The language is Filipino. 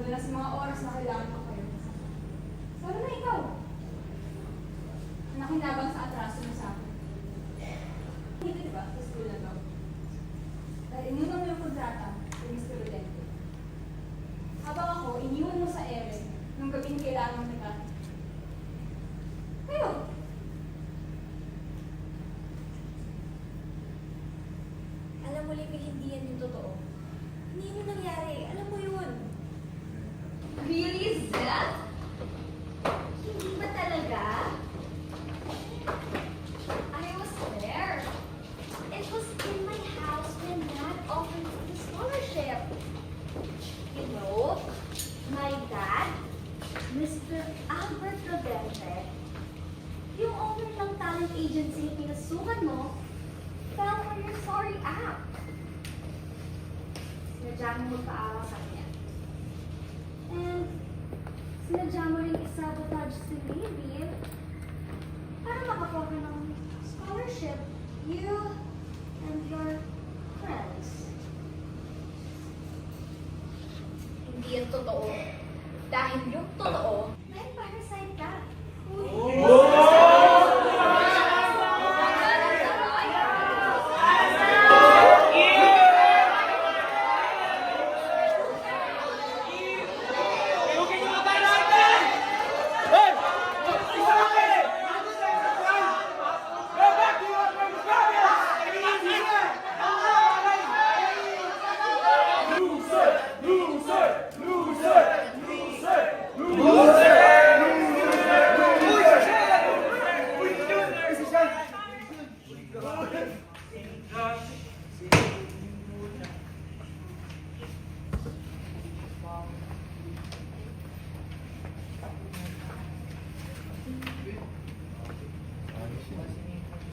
na sa mga oras na kailangan ko kayo. Sana na ikaw. Nakinabang sa atraso mo sa akin. Hindi diba? Sa school na to. Dahil iniwan mo yung kontrata kay Mr. Rodente. Habang ako, iniwan mo sa ere nung gabing kailangan mo kita. Kayo! Alam mo, Libby, hindi yan yung totoo. Hindi yun yung nangyari. Alam mo yun. Really, Zeth? Hindi ba talaga? I was there. It was in my house when Dad offered me the scholarship. You know, my dad, Mr. Albert Rodente, yung owner ng talent agency na pinasukan mo, fell for your sorry act. Sinadya mo magpaaral sa kanya. And sinadya mo rin isabotage si Libby para makakuha ka ng scholarship, you and your friends. Hindi yan totoo. Dahil yung totoo,